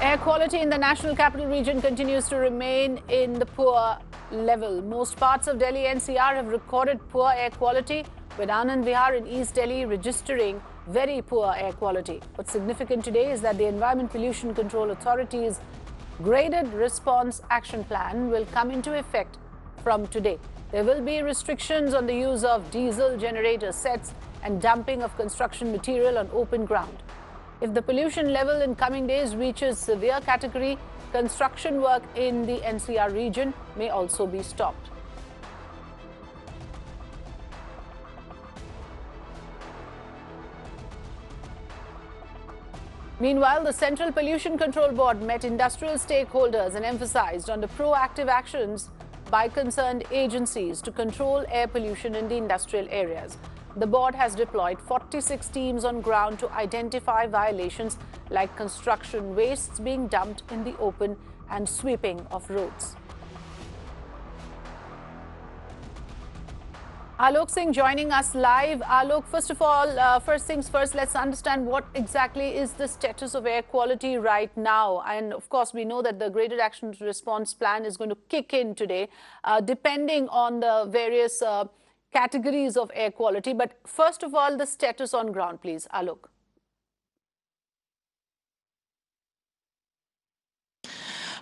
Air quality in the national capital region continues to remain in the poor level. Most parts of Delhi NCR have recorded poor air quality, with Anand Vihar in East Delhi registering very poor air quality. What's significant today is that the Environment Pollution Control Authority's graded response action plan will come into effect from today. There will be restrictions on the use of diesel generator sets and dumping of construction material on open ground. If the pollution level in coming days reaches severe category, construction work in the NCR region may also be stopped. Meanwhile, the Central Pollution Control Board met industrial stakeholders and emphasized on the proactive actions by concerned agencies to control air pollution in the industrial areas. The board has deployed 46 teams on ground to identify violations like construction wastes being dumped in the open and sweeping of roads. Alok Singh joining us live. Alok, first of all, first things first, let's understand what exactly is the status of air quality right now. And of course, we know that the graded action response plan is going to kick in today, depending on the various categories of air quality. But first of all, the status on ground, please, Alok.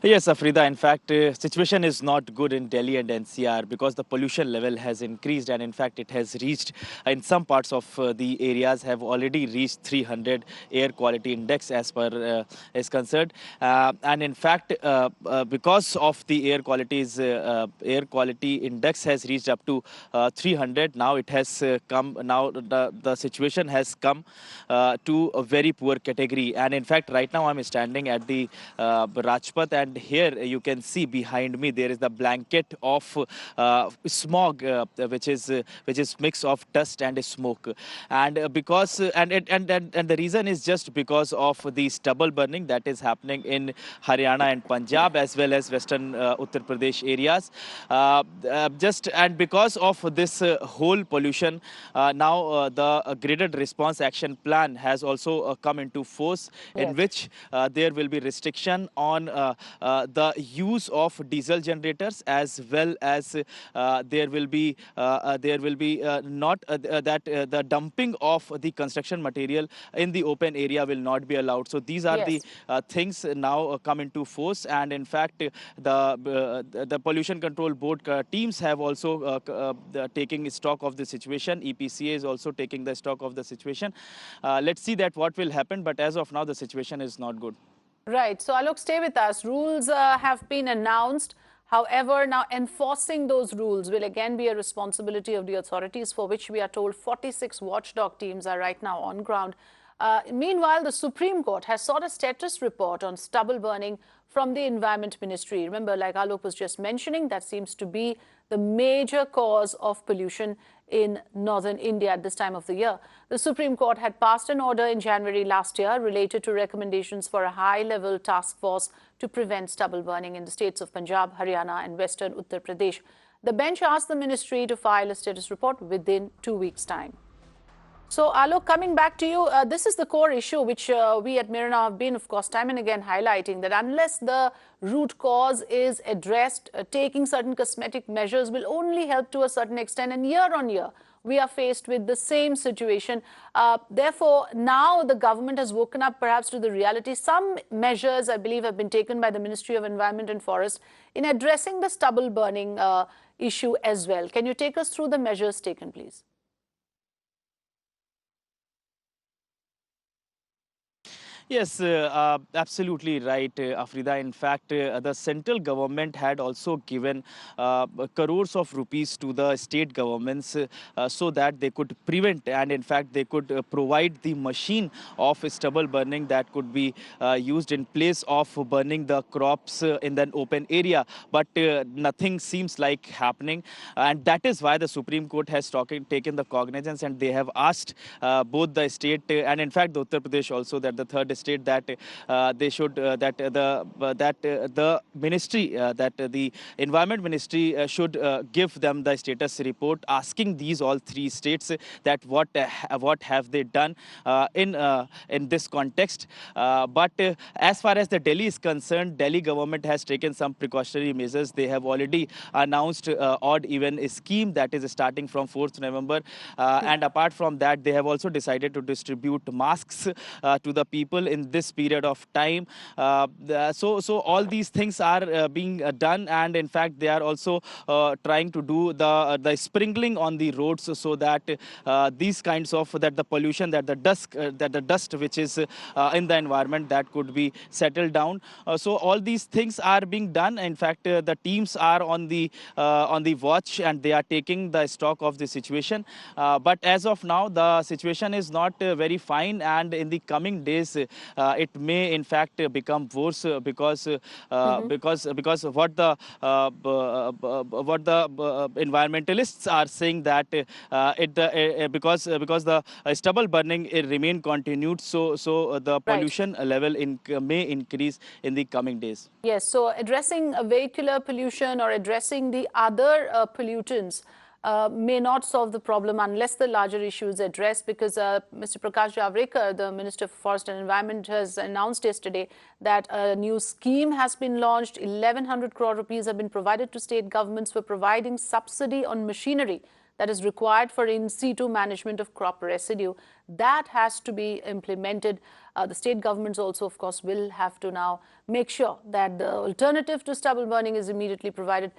Yes, Afrida. In fact, situation is not good in Delhi and NCR because the pollution level has increased, and in fact, it has reached in some parts of the areas have already reached 300 air quality index as per is concerned. And in fact, because of the air quality index has reached up to 300. Now it has come. Now the situation has come to a very poor category. And in fact, right now I'm standing at the Rajpath, and here you can see behind me there is the blanket of smog, which is mix of dust and smoke, and because and the reason is just because of the stubble burning that is happening in Haryana and Punjab as well as western Uttar Pradesh areas. Just and because of this whole pollution, now the graded response action plan has also come into force, in which there will be restriction on the use of diesel generators, as well as there will be not that the dumping of the construction material in the open area will not be allowed. So these are the things now come into force, and in fact the pollution control board teams have also taking stock of the situation. EPCA is also taking the stock of the situation. Let's see that what will happen, but as of now the situation is not good. Right. So, Alok, stay with us. Rules have been announced. However, now enforcing those rules will again be a responsibility of the authorities, for which we are told 46 watchdog teams are right now on ground. Meanwhile, the Supreme Court has sought a status report on stubble burning from the Environment Ministry. Remember, like Alok was just mentioning, that seems to be the major cause of pollution in northern India at this time of the year. The Supreme Court had passed an order in January last year related to recommendations for a high-level task force to prevent stubble burning in the states of Punjab, Haryana and western Uttar Pradesh. The bench asked the ministry to file a status report within 2 weeks' time. So, Alok, coming back to you, this is the core issue which we at Mirana have been, of course, time and again highlighting, that unless the root cause is addressed, taking certain cosmetic measures will only help to a certain extent. And year on year, we are faced with the same situation. Therefore, now the government has woken up perhaps to the reality. Some measures, I believe, have been taken by the Ministry of Environment and Forest in addressing the stubble burning issue as well. Can you take us through the measures taken, please? Yes, absolutely right, Afrida. In fact, the central government had also given crores of rupees to the state governments so that they could prevent, and in fact they could provide the machine of stubble burning that could be used in place of burning the crops in an open area. But nothing seems like happening, and that is why the Supreme Court has taken the cognizance, and they have asked both the state and in fact the Uttar Pradesh also, that the third state that they should the ministry the environment ministry should give them the status report asking these all three states that what have they done in this context. But as far as the Delhi is concerned, Delhi government has taken some precautionary measures. They have already announced odd even scheme that is starting from 4th November. And apart from that, they have also decided to distribute masks to the people in this period of time. So all these things are being done, and in fact, they are also trying to do the sprinkling on the roads so that these kinds of that the pollution that the dust which is in the environment that could be settled down. So all these things are being done. In fact, the teams are on the watch and they are taking the stock of the situation. But as of now, the situation is not very fine, and in the coming days, it may in fact become worse because what the environmentalists are saying that because the stubble burning remain continued, so the Right. pollution level may increase in the coming days. Yes, so addressing vehicular pollution or addressing the other pollutants may not solve the problem unless the larger issue is addressed, because Mr. Prakash Javadekar, the Minister for Forest and Environment, has announced yesterday that a new scheme has been launched. 1,100 crore rupees have been provided to state governments for providing subsidy on machinery that is required for in situ management of crop residue. That has to be implemented. The state governments also, of course, will have to now make sure that the alternative to stubble burning is immediately provided.